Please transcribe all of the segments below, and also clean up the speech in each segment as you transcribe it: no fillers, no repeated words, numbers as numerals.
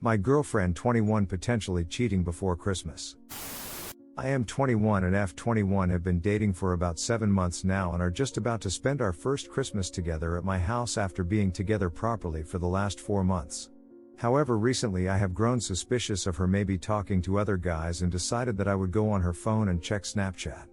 My girlfriend 21 potentially cheating before Christmas. I am 21 and F21 have been dating for about 7 months now and are just about to spend our first Christmas together at my house after being together properly for the last 4 months. However, recently I have grown suspicious of her maybe talking to other guys and decided that I would go on her phone and check Snapchat.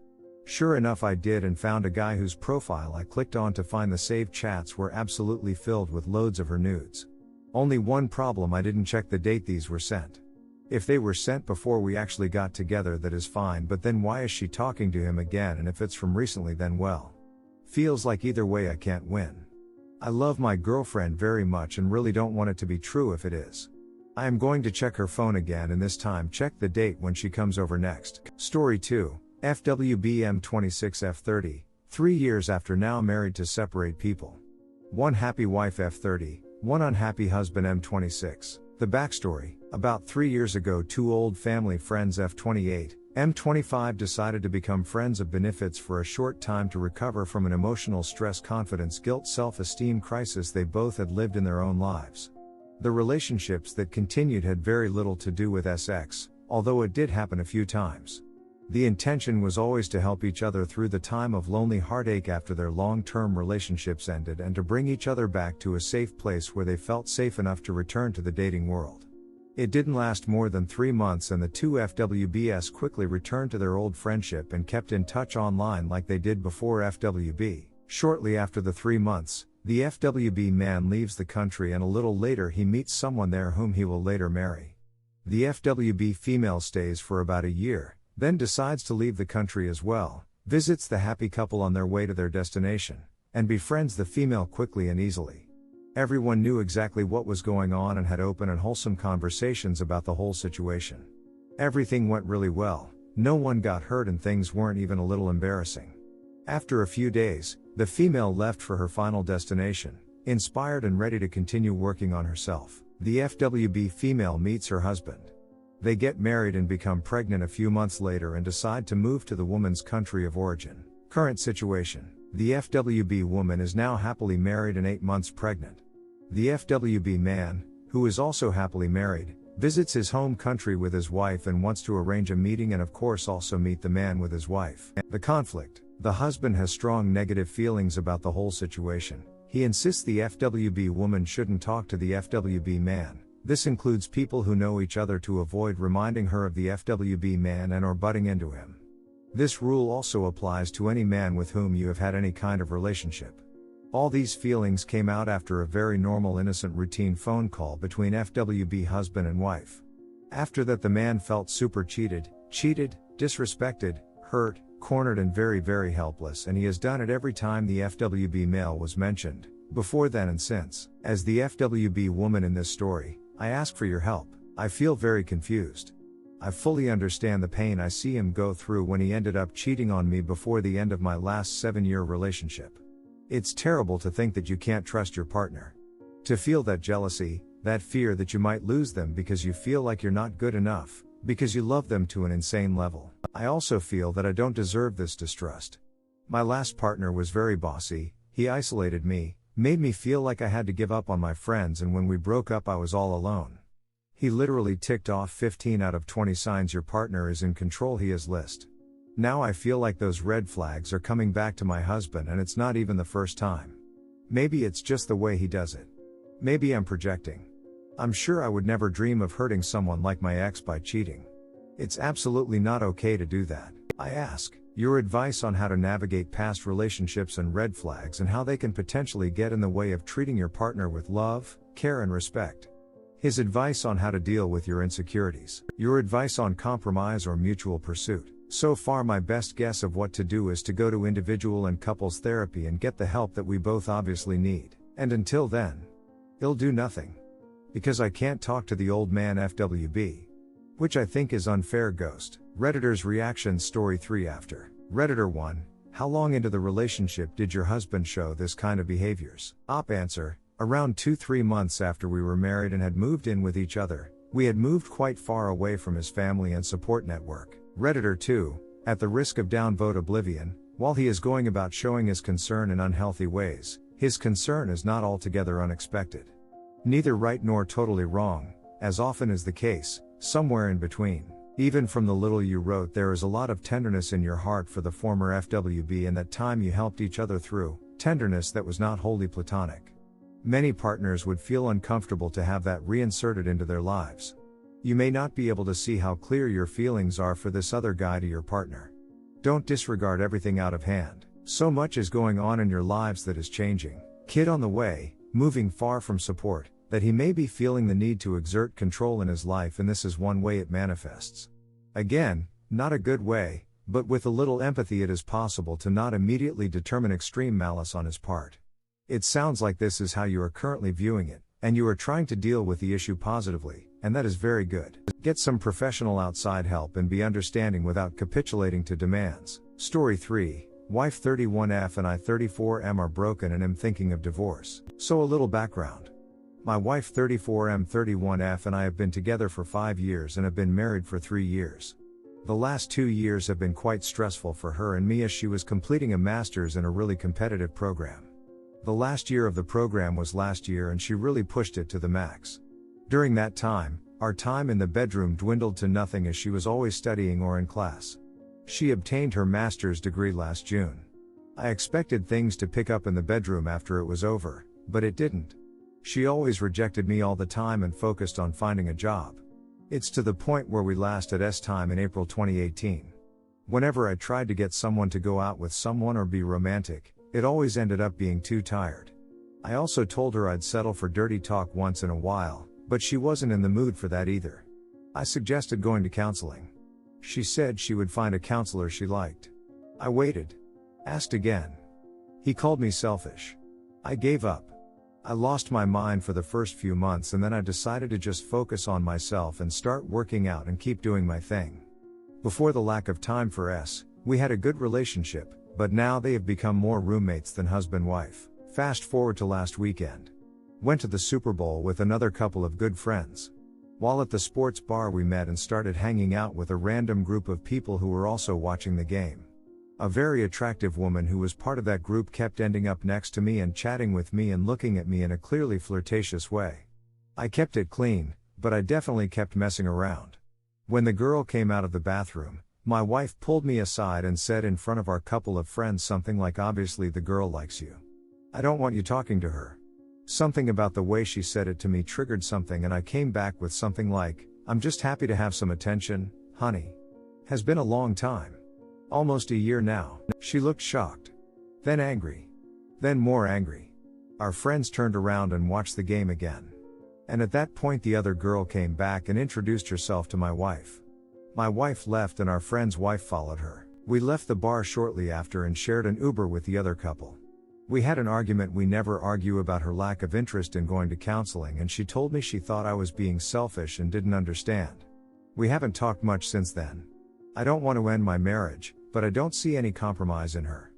Sure enough, I did and found a guy whose profile I clicked on to find the saved chats were absolutely filled with loads of her nudes. Only one problem: I didn't check the date these were sent. If they were sent before we actually got together, that is fine, but then why is she talking to him again? And if it's from recently, then well, feels like either way I can't win. I love my girlfriend very much and really don't want it to be true if it is. I am going to check her phone again and this time check the date when she comes over next. Story 2. FWBM26F30, 3 years after now married to separate people. One happy wife F30, one unhappy husband M26. The backstory: about 3 years ago, 2 old family friends F28, M25 decided to become friends of benefits for a short time to recover from an emotional stress, confidence, guilt, self-esteem crisis they both had lived in their own lives. The relationships that continued had very little to do with sex, although it did happen a few times. The intention was always to help each other through the time of lonely heartache after their long-term relationships ended and to bring each other back to a safe place where they felt safe enough to return to the dating world. It didn't last more than 3 months and the two FWBs quickly returned to their old friendship and kept in touch online like they did before FWB. Shortly after the 3 months, the FWB man leaves the country and a little later he meets someone there whom he will later marry. The FWB female stays for about a year, then decides to leave the country as well, visits the happy couple on their way to their destination, and befriends the female quickly and easily. Everyone knew exactly what was going on and had open and wholesome conversations about the whole situation. Everything went really well, no one got hurt and things weren't even a little embarrassing. After a few days, the female left for her final destination, inspired and ready to continue working on herself. The FWB female meets her husband. They get married and become pregnant a few months later and decide to move to the woman's country of origin. Current situation: the FWB woman is now happily married and 8 months pregnant. The FWB man, who is also happily married, visits his home country with his wife and wants to arrange a meeting and of course also meet the man with his wife. The conflict: the husband has strong negative feelings about the whole situation. He insists the FWB woman shouldn't talk to the FWB man. This includes people who know each other to avoid reminding her of the FWB man and or butting into him. This rule also applies to any man with whom you have had any kind of relationship. All these feelings came out after a very normal, innocent, routine phone call between FWB husband and wife. After that, the man felt super cheated, disrespected, hurt, cornered and very, very helpless, and he has done it every time the FWB male was mentioned, before then and since. As the FWB woman in this story, I ask for your help. I feel very confused. I fully understand the pain I see him go through when he ended up cheating on me before the end of my last 7-year relationship. It's terrible to think that you can't trust your partner. To feel that jealousy, that fear that you might lose them because you feel like you're not good enough, because you love them to an insane level. I also feel that I don't deserve this distrust. My last partner was very bossy, he isolated me, made me feel like I had to give up on my friends, and when we broke up I was all alone. He literally ticked off 15 out of 20 signs your partner is in control he has list. Now I feel like those red flags are coming back to my husband and it's not even the first time. Maybe it's just the way he does it. Maybe I'm projecting. I'm sure I would never dream of hurting someone like my ex by cheating. It's absolutely not okay to do that. I ask your advice on how to navigate past relationships and red flags and how they can potentially get in the way of treating your partner with love, care and respect. His advice on how to deal with your insecurities. Your advice on compromise or mutual pursuit. So far my best guess of what to do is to go to individual and couples therapy and get the help that we both obviously need. And until then, he'll do nothing. Because I can't talk to the old man FWB. Which I think is unfair. Ghost. Redditor's reaction. Story 3 after. Redditor 1. How long into the relationship did your husband show this kind of behaviors? Op answer. Around 2-3 months after we were married and had moved in with each other. We had moved quite far away from his family and support network. Redditor 2. At the risk of downvote oblivion, while he is going about showing his concern in unhealthy ways, his concern is not altogether unexpected. Neither right nor totally wrong, as often is the case, somewhere in between. Even from the little you wrote, there is a lot of tenderness in your heart for the former FWB and that time you helped each other through, tenderness that was not wholly platonic. Many partners would feel uncomfortable to have that reinserted into their lives. You may not be able to see how clear your feelings are for this other guy to your partner. Don't disregard everything out of hand. So much is going on in your lives that is changing. Kid on the way, moving far from support, that he may be feeling the need to exert control in his life, and this is one way it manifests. Again, not a good way, but with a little empathy it is possible to not immediately determine extreme malice on his part. It sounds like this is how you are currently viewing it, and you are trying to deal with the issue positively, and that is very good. Get some professional outside help and be understanding without capitulating to demands. Story 3. Wife 31F and I 34M are broken and am thinking of divorce. So a little background. My wife 34M 31F and I have been together for 5 years and have been married for 3 years. The last 2 years have been quite stressful for her and me as she was completing a master's in a really competitive program. The last year of the program was last year and she really pushed it to the max. During that time, our time in the bedroom dwindled to nothing as she was always studying or in class. She obtained her master's degree last June. I expected things to pick up in the bedroom after it was over, but it didn't. She always rejected me all the time and focused on finding a job. It's to the point where we last at S-time in April 2018. Whenever I tried to get someone to go out with someone or be romantic, it always ended up being too tired. I also told her I'd settle for dirty talk once in a while, but she wasn't in the mood for that either. I suggested going to counseling. She said she would find a counselor she liked. I waited. Asked again. He called me selfish. I gave up. I lost my mind for the first few months and then I decided to just focus on myself and start working out and keep doing my thing. Before the lack of time for S, we had a good relationship, but now they have become more roommates than husband-wife. Fast forward to last weekend. Went to the Super Bowl with another couple of good friends. While at the sports bar we met and started hanging out with a random group of people who were also watching the game. A very attractive woman who was part of that group kept ending up next to me and chatting with me and looking at me in a clearly flirtatious way. I kept it clean, but I definitely kept messing around. When the girl came out of the bathroom, my wife pulled me aside and said in front of our couple of friends something like, "Obviously the girl likes you. I don't want you talking to her." Something about the way she said it to me triggered something and I came back with something like, "I'm just happy to have some attention, honey. Has been a long time. Almost a year now." She looked shocked. Then angry. Then more angry. Our friends turned around and watched the game again. And at that point the other girl came back and introduced herself to my wife. My wife left and our friend's wife followed her. We left the bar shortly after and shared an Uber with the other couple. We had an argument. We never argue about her lack of interest in going to counseling and she told me she thought I was being selfish and didn't understand. We haven't talked much since then. I don't want to end my marriage, but I don't see any compromise in her.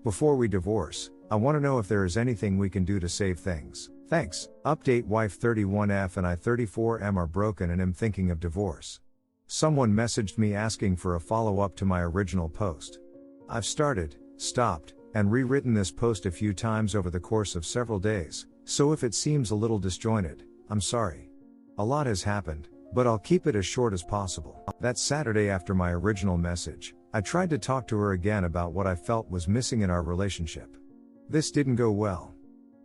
Before we divorce, I want to know if there is anything we can do to save things. Thanks. Update: Wife 31F and I 34M are broken and am thinking of divorce. Someone messaged me asking for a follow-up to my original post. I've started, stopped, and rewritten this post a few times over the course of several days, so if it seems a little disjointed, I'm sorry. A lot has happened, but I'll keep it as short as possible. That Saturday after my original message, I tried to talk to her again about what I felt was missing in our relationship. This didn't go well.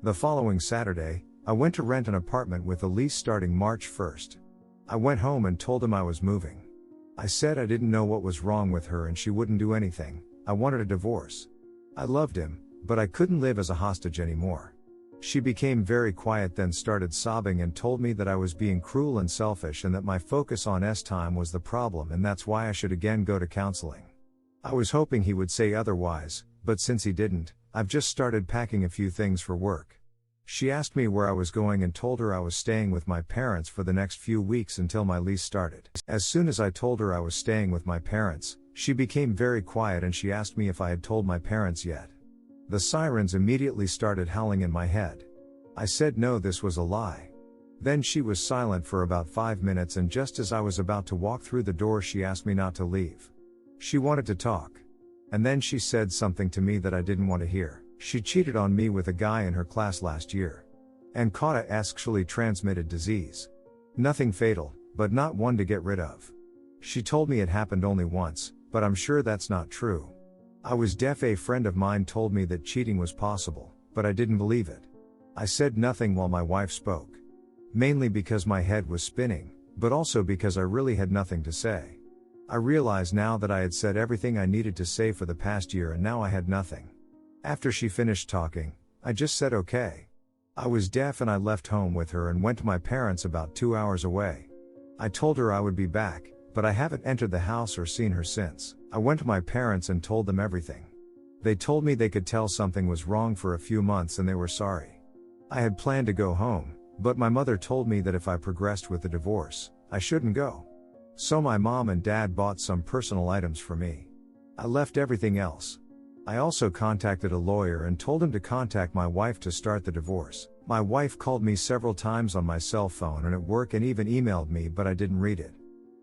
The following Saturday, I went to rent an apartment with a lease starting March 1st. I went home and told him I was moving. I said I didn't know what was wrong with her and she wouldn't do anything. I wanted a divorce. I loved him, but I couldn't live as a hostage anymore. She became very quiet, then started sobbing and told me that I was being cruel and selfish and that my focus on S-time was the problem and that's why I should again go to counseling. I was hoping he would say otherwise, but since he didn't, I've just started packing a few things for work. She asked me where I was going and told her I was staying with my parents for the next few weeks until my lease started. As soon as I told her I was staying with my parents, she became very quiet and she asked me if I had told my parents yet. The sirens immediately started howling in my head. I said no, this was a lie. Then she was silent for about 5 minutes and just as I was about to walk through the door she asked me not to leave. She wanted to talk. And then she said something to me that I didn't want to hear. She cheated on me with a guy in her class last year. And caught a sexually transmitted disease. Nothing fatal, but not one to get rid of. She told me it happened only once, but I'm sure that's not true. I was deaf. A friend of mine told me that cheating was possible, but I didn't believe it. I said nothing while my wife spoke. Mainly because my head was spinning, but also because I really had nothing to say. I realize now that I had said everything I needed to say for the past year and now I had nothing. After she finished talking, I just said okay. I was deaf and I left home with her and went to my parents about 2 hours away. I told her I would be back, but I haven't entered the house or seen her since. I went to my parents and told them everything. They told me they could tell something was wrong for a few months and they were sorry. I had planned to go home, but my mother told me that if I progressed with the divorce, I shouldn't go. So my mom and dad bought some personal items for me. I left everything else. I also contacted a lawyer and told him to contact my wife to start the divorce. My wife called me several times on my cell phone and at work and even emailed me, but I didn't read it.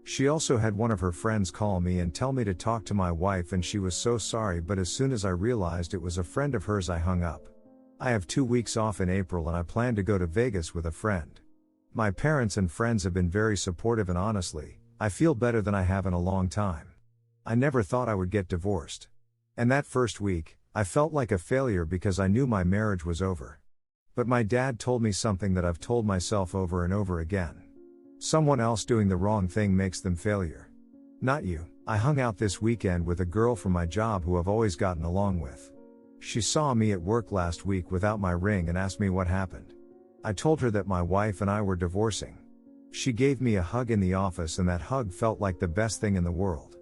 She also had one of her friends call me and tell me to talk to my wife and she was so sorry, but as soon as I realized it was a friend of hers I hung up. I have 2 weeks off in April and I plan to go to Vegas with a friend. My parents and friends have been very supportive and honestly, I feel better than I have in a long time. I never thought I would get divorced. And that first week, I felt like a failure because I knew my marriage was over. But my dad told me something that I've told myself over and over again. Someone else doing the wrong thing makes them failure. Not you. I hung out this weekend with a girl from my job who I've always gotten along with. She saw me at work last week without my ring and asked me what happened. I told her that my wife and I were divorcing. She gave me a hug in the office and that hug felt like the best thing in the world.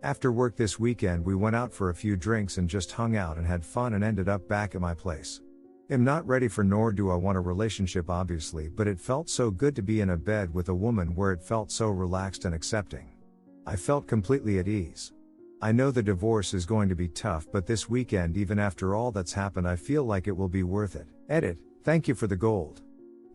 After work this weekend we went out for a few drinks and just hung out and had fun and ended up back at my place. I'm not ready for nor do I want a relationship obviously, but it felt so good to be in a bed with a woman where it felt so relaxed and accepting. I felt completely at ease. I know the divorce is going to be tough, but this weekend, even after all that's happened, I feel like it will be worth it. Edit, thank you for the gold.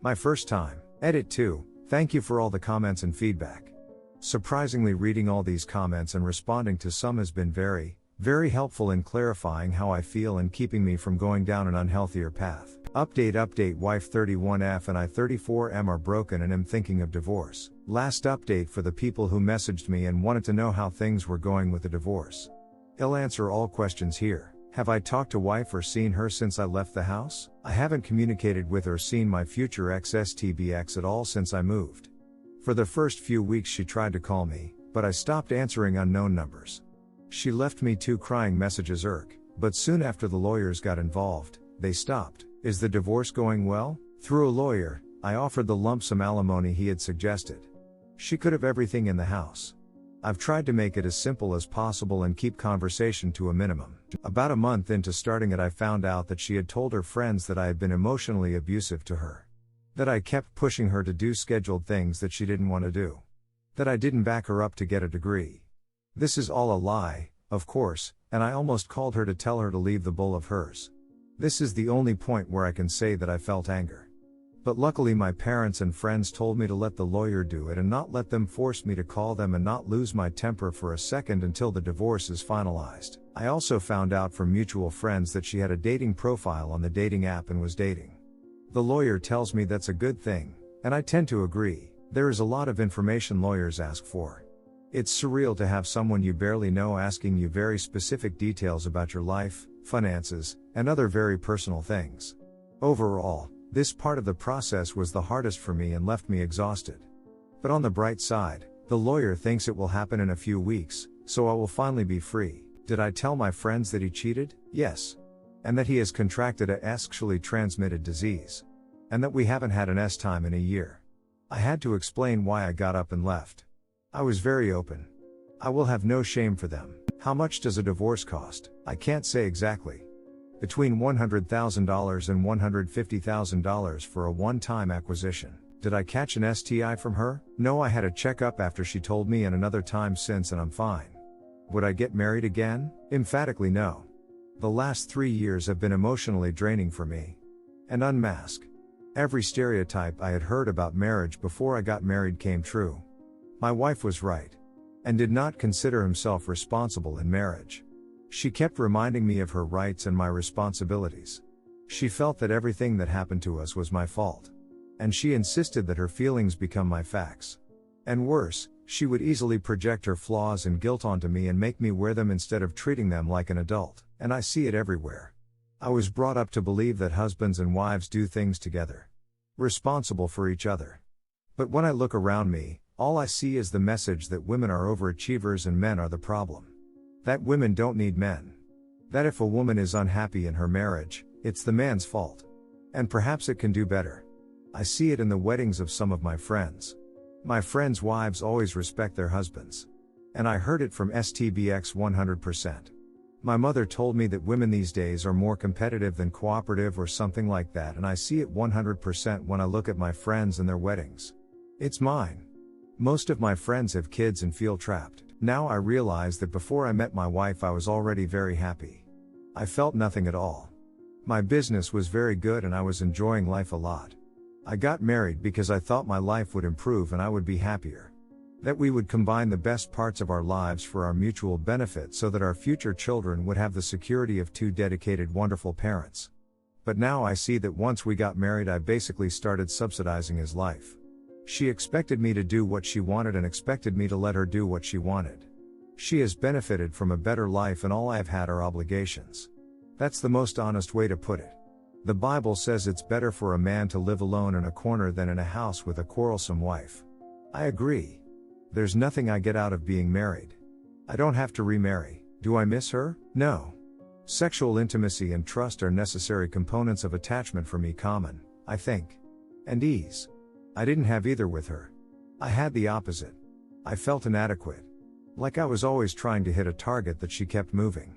My first time. Edit 2, thank you for all the comments and feedback. Surprisingly, reading all these comments and responding to some has been very helpful in clarifying how I feel and keeping me from going down an unhealthier path. Update wife 31F and I 34M are broken and am thinking of divorce. Last update for the people who messaged me and wanted to know how things were going with the divorce. I'll answer all questions here. Have I talked to wife or seen her since I left the house? I haven't communicated with or seen my future ex-STBX at all since I moved. For the first few weeks she tried to call me, but I stopped answering unknown numbers. She left me 2 crying messages but soon after the lawyers got involved, they stopped. Is the divorce going well? Through a lawyer, I offered the lump sum alimony he had suggested. She could have everything in the house. I've tried to make it as simple as possible and keep conversation to a minimum. About a month into starting it, I found out that she had told her friends that I had been emotionally abusive to her. That I kept pushing her to do scheduled things that she didn't want to do. That I didn't back her up to get a degree. This is all a lie, of course, and I almost called her to tell her to leave the bull of hers. This is the only point where I can say that I felt anger. But luckily my parents and friends told me to let the lawyer do it and not let them force me to call them and not lose my temper for a second until the divorce is finalized. I also found out from mutual friends that she had a dating profile on the dating app and was dating. The lawyer tells me that's a good thing, and I tend to agree. There is a lot of information lawyers ask for. It's surreal to have someone you barely know asking you very specific details about your life, finances, and other very personal things. Overall, this part of the process was the hardest for me and left me exhausted. But on the bright side, the lawyer thinks it will happen in a few weeks, so I will finally be free. Did I tell my friends that he cheated? Yes. And that he has contracted a sexually transmitted disease. And that we haven't had an S-time in a year. I had to explain why I got up and left. I was very open. I will have no shame for them. How much does a divorce cost? I can't say exactly. Between $100,000 and $150,000 for a one-time acquisition. Did I catch an STI from her? No, I had a checkup after she told me and another time since and I'm fine. Would I get married again? Emphatically no. The last 3 years have been emotionally draining for me. And unmask. Every stereotype I had heard about marriage before I got married came true. My wife was right. And did not consider himself responsible in marriage. She kept reminding me of her rights and my responsibilities. She felt that everything that happened to us was my fault. And she insisted that her feelings become my facts. And worse, she would easily project her flaws and guilt onto me and make me wear them instead of treating them like an adult, and I see it everywhere. I was brought up to believe that husbands and wives do things together, responsible for each other. But when I look around me, all I see is the message that women are overachievers and men are the problem. That women don't need men. That if a woman is unhappy in her marriage, it's the man's fault. And perhaps it can do better. I see it in the weddings of some of my friends. My friends' wives always respect their husbands. And I heard it from STBX 100%. My mother told me that women these days are more competitive than cooperative or something like that, and I see it 100% when I look at my friends and their weddings. It's mine. Most of my friends have kids and feel trapped. Now I realize that before I met my wife I was already very happy. I felt nothing at all. My business was very good and I was enjoying life a lot. I got married because I thought my life would improve and I would be happier. That we would combine the best parts of our lives for our mutual benefit so that our future children would have the security of two dedicated wonderful parents. But now I see that once we got married I basically started subsidizing his life. She expected me to do what she wanted and expected me to let her do what she wanted. She has benefited from a better life and all I have had are obligations. That's the most honest way to put it. The Bible says it's better for a man to live alone in a corner than in a house with a quarrelsome wife. I agree. There's nothing I get out of being married. I don't have to remarry. Do I miss her? No. Sexual intimacy and trust are necessary components of attachment for me, common, I think. And ease. I didn't have either with her. I had the opposite. I felt inadequate. Like I was always trying to hit a target that she kept moving.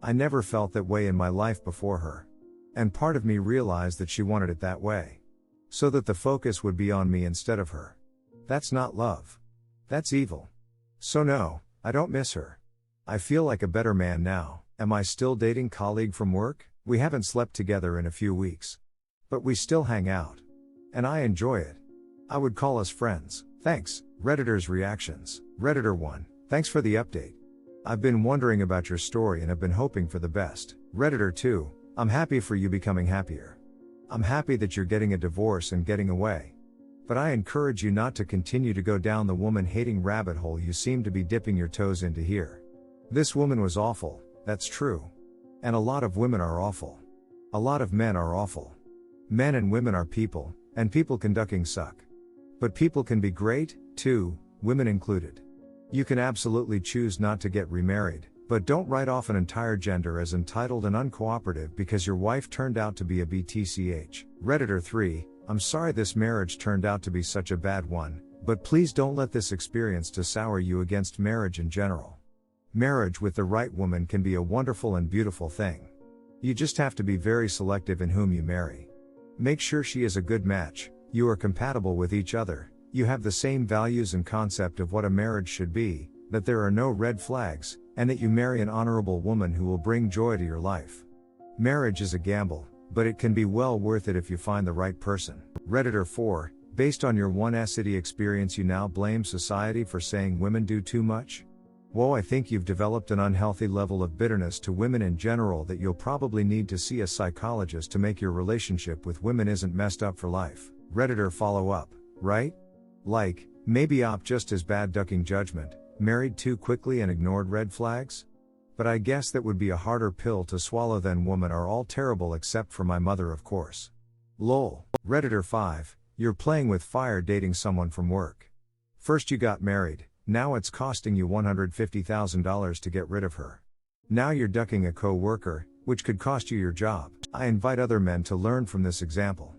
I never felt that way in my life before her. And part of me realized that she wanted it that way. So that the focus would be on me instead of her. That's not love. That's evil. So no, I don't miss her. I feel like a better man now. Am I still dating colleague from work? We haven't slept together in a few weeks. But we still hang out. And I enjoy it. I would call us friends. Thanks. Redditor's reactions. Redditor 1. Thanks for the update. I've been wondering about your story and have been hoping for the best. Redditor 2. I'm happy for you becoming happier. I'm happy that you're getting a divorce and getting away. But I encourage you not to continue to go down the woman-hating rabbit hole you seem to be dipping your toes into here. This woman was awful, that's true. And a lot of women are awful. A lot of men are awful. Men and women are people, and people can ducking suck. But people can be great, too, women included. You can absolutely choose not to get remarried, but don't write off an entire gender as entitled and uncooperative because your wife turned out to be a BTCH. Redditor 3, I'm sorry this marriage turned out to be such a bad one, but please don't let this experience to sour you against marriage in general. Marriage with the right woman can be a wonderful and beautiful thing. You just have to be very selective in whom you marry. Make sure she is a good match, you are compatible with each other, you have the same values and concept of what a marriage should be, that there are no red flags, and that you marry an honorable woman who will bring joy to your life. Marriage is a gamble, but it can be well worth it if you find the right person. Redditor 4, based on your 1SID experience you now blame society for saying women do too much? Whoa, I think you've developed an unhealthy level of bitterness to women in general that you'll probably need to see a psychologist to make your relationship with women isn't messed up for life. Redditor follow up, right? Like, maybe op just as bad ducking judgment, married too quickly and ignored red flags? But I guess that would be a harder pill to swallow than women are all terrible except for my mother of course. Lol. Redditor 5, you're playing with fire dating someone from work. First you got married, now it's costing you $150,000 to get rid of her. Now you're ducking a co-worker, which could cost you your job. I invite other men to learn from this example.